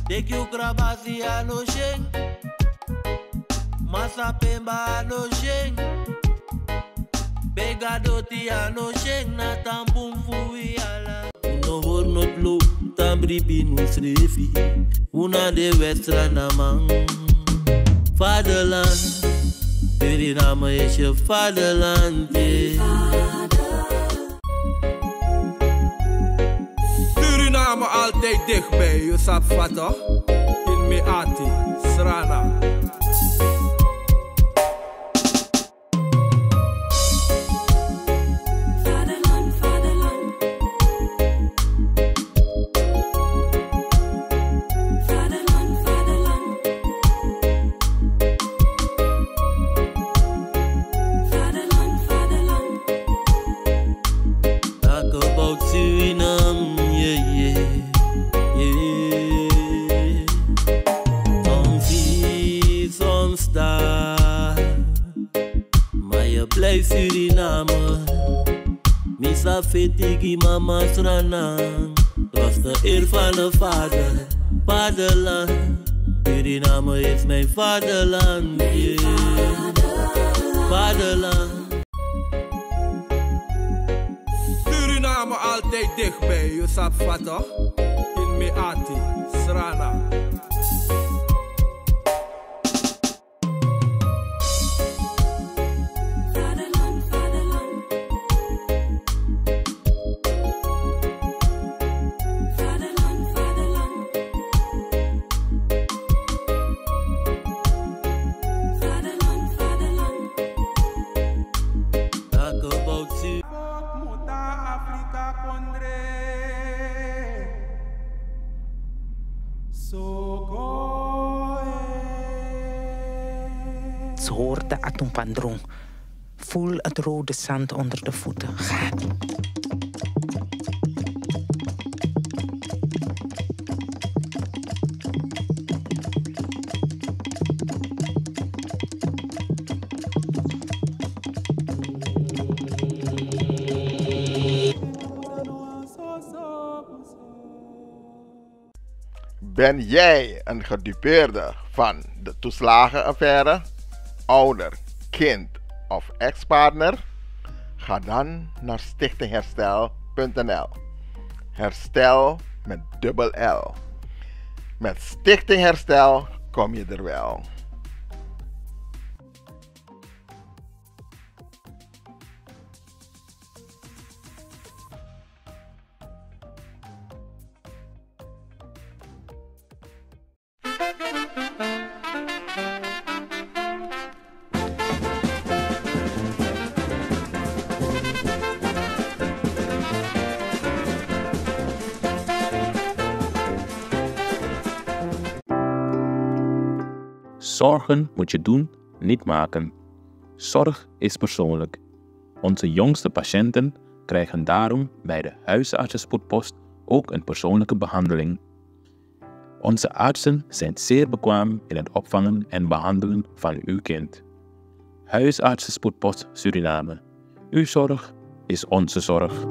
Take you krabasi ano sheng, masa pemba ano sheng, begadoti ano sheng na tampum fui ala. No hoor not loop, tambri pinu srefi, una de westra namang. Vaderland, Suriname is je vaderland. Suriname altijd dichtbij, je sapt wat toch? In Meati, Srana. Suriname, misa fetigi mama Suriname. Was de eer van de vader, vaderland. Suriname is mijn vaderland, yeah. Vaderland. Suriname altijd dichtbij, je sapt wat toch? In Meati, Srana. Ze hoort de atompandrong. Voel het rode zand onder de voeten. Ga. Ben jij een gedupeerde van de toeslagenaffaire, ouder, kind of ex-partner? Ga dan naar stichtingherstel.nl. Herstel met dubbel L. Met Stichting Herstel kom je er wel. Zorgen moet je doen, niet maken. Zorg is persoonlijk. Onze jongste patiënten krijgen daarom bij de huisartsenspoedpost ook een persoonlijke behandeling. Onze artsen zijn zeer bekwaam in het opvangen en behandelen van uw kind. Huisartsenspoedpost Suriname. Uw zorg is onze zorg.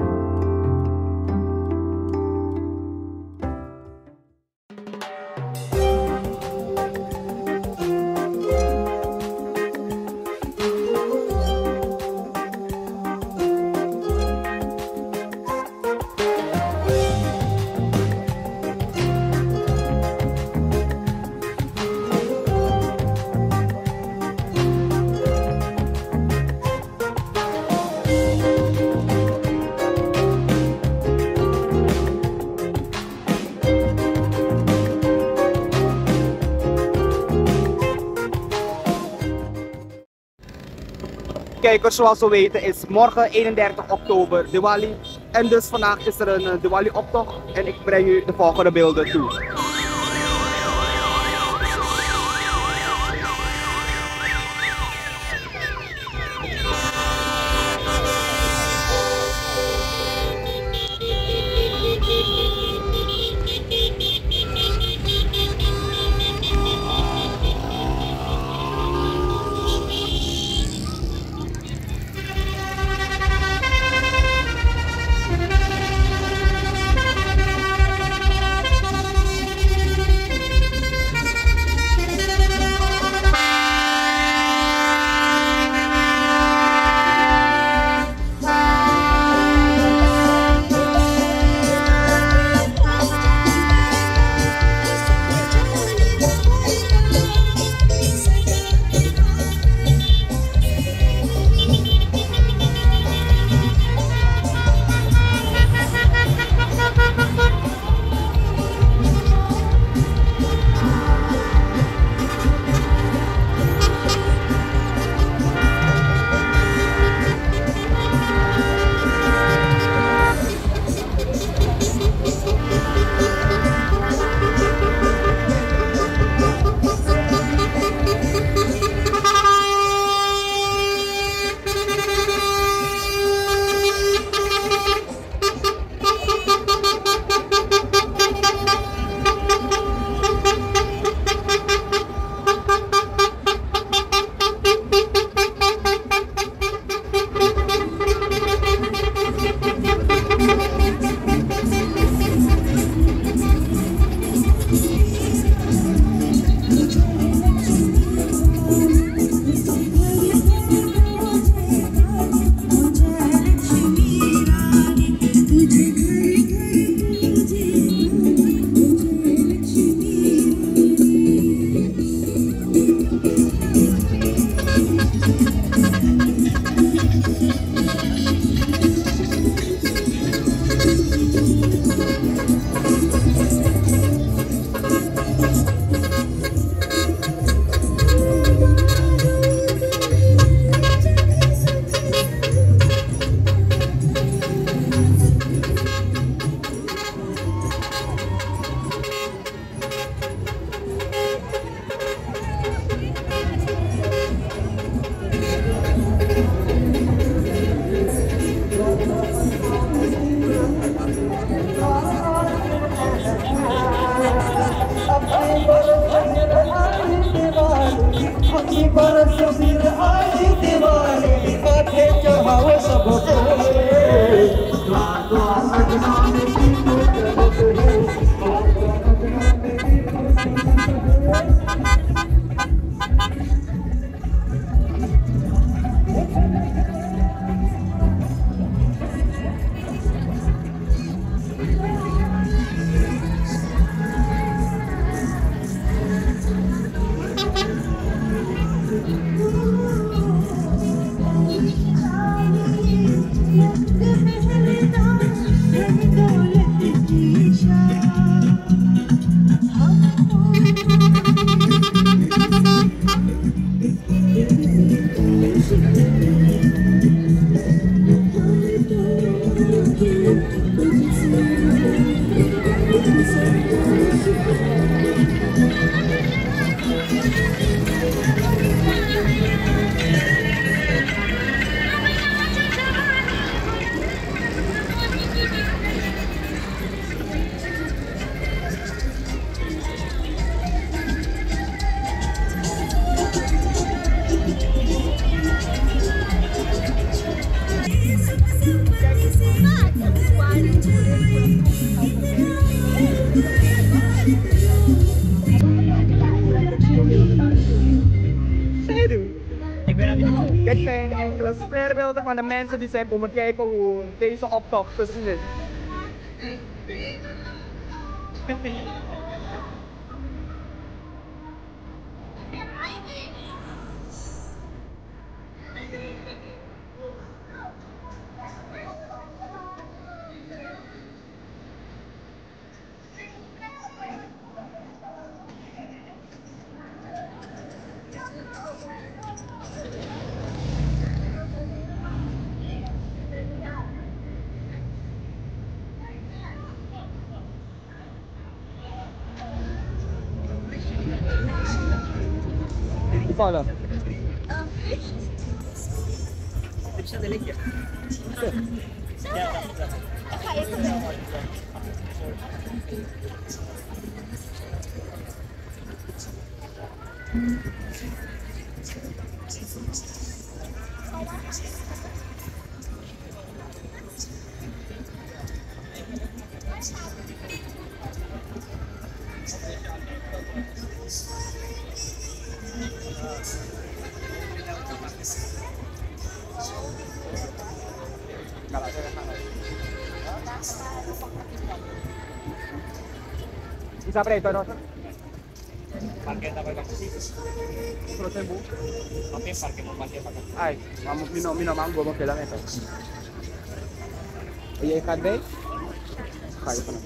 Kijkers, zoals we weten is morgen 31 oktober Diwali en dus vandaag is er een Diwali optocht en ik breng u de volgende beelden toe. Dit zijn enkele sfeerbeelden van de mensen die zijn komen kijken hoe deze optocht precies is. Voilà. Bisa de licht. Ja, dat ga je gebeuren. Isa preto, no? Parkir dapat kasih. Terus Bu. Tapi parkir mau parkir pakai. Ay, mino mango mo kailangan ito. Iya ikan deh. Kaya pa na.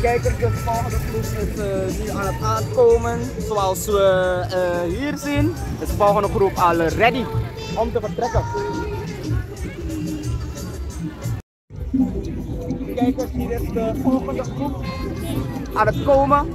Kijkers, de volgende groep is nu aan het aankomen. Zoals we hier zien, is de volgende groep al ready om te vertrekken. Kijkers, hier is de volgende groep aan het komen.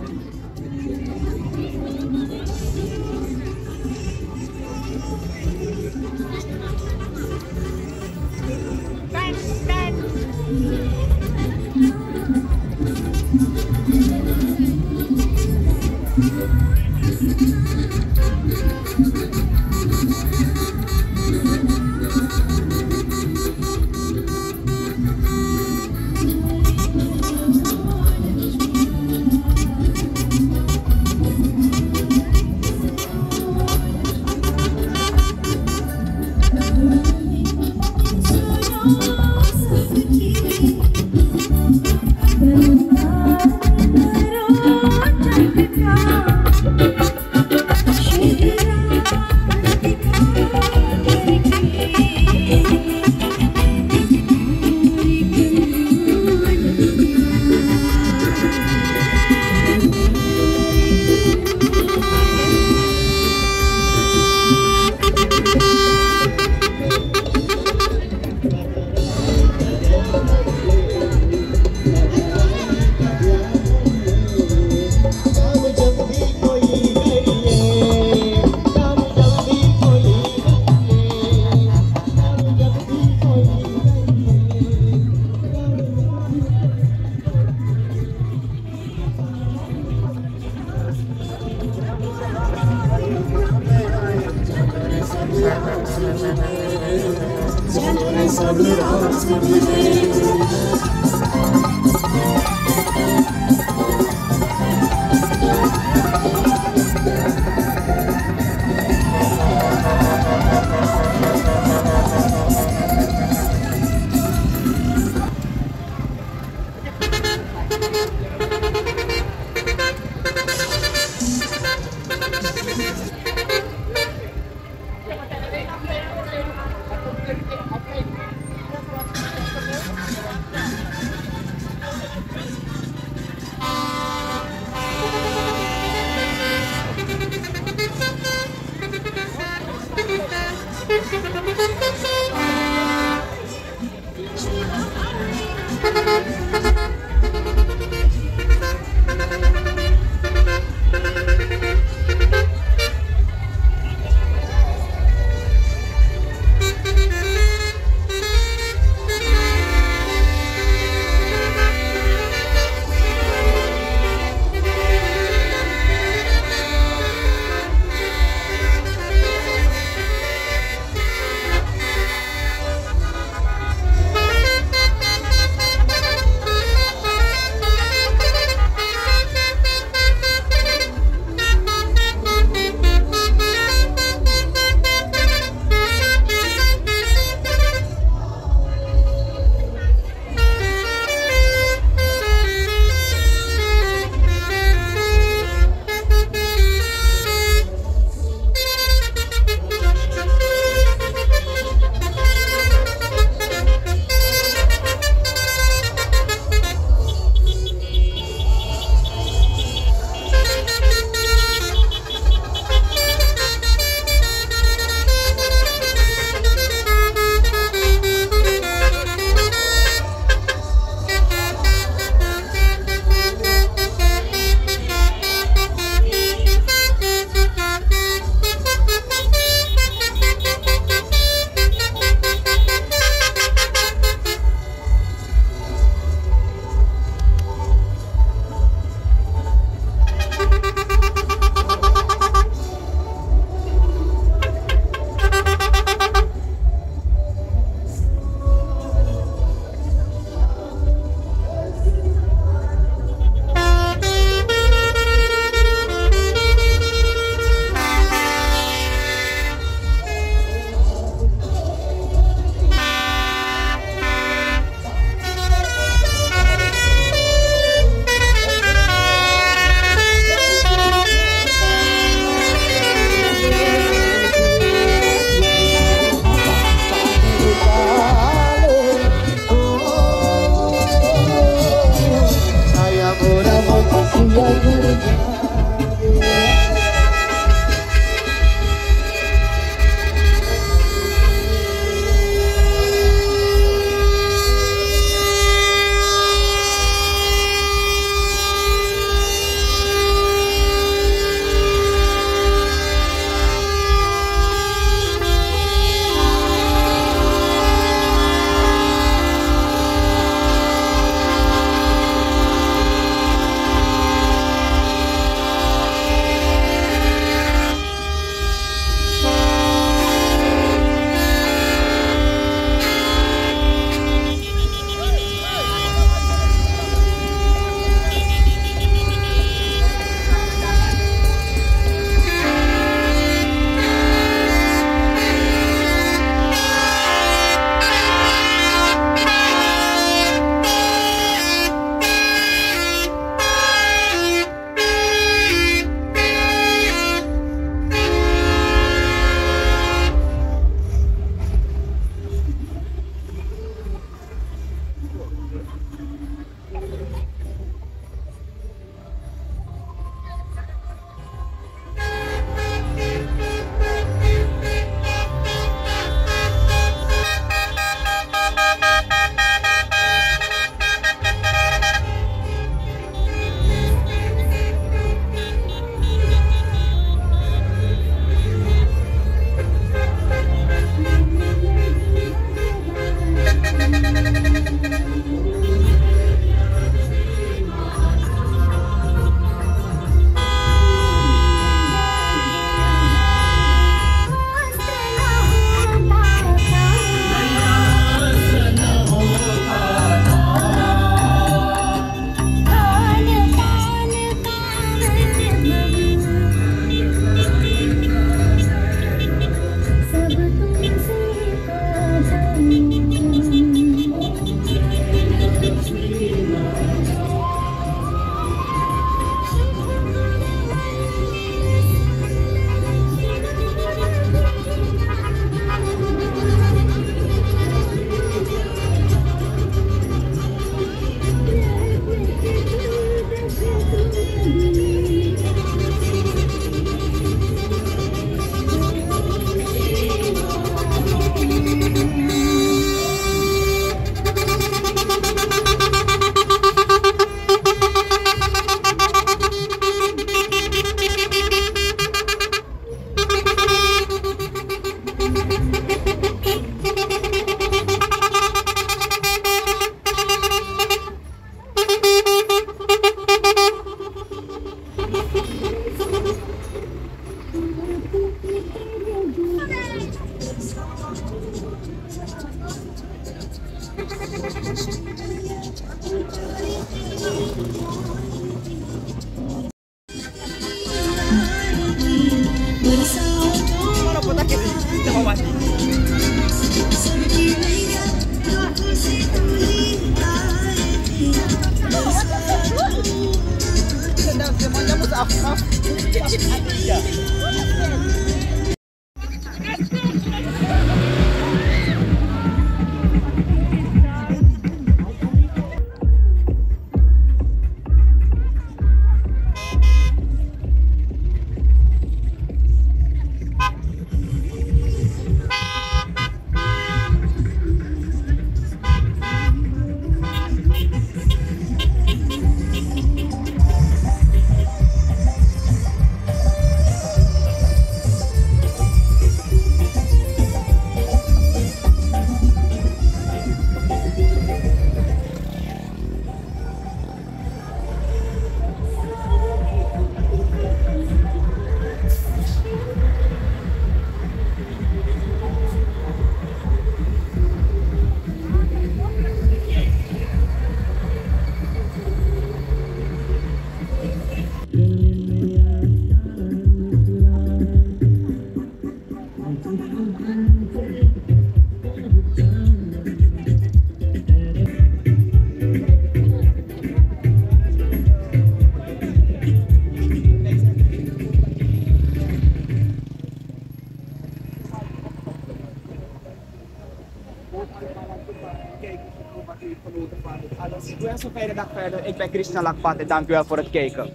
Een fijne dag verder. Ik ben Krishna Lakpat en dank u wel voor het kijken.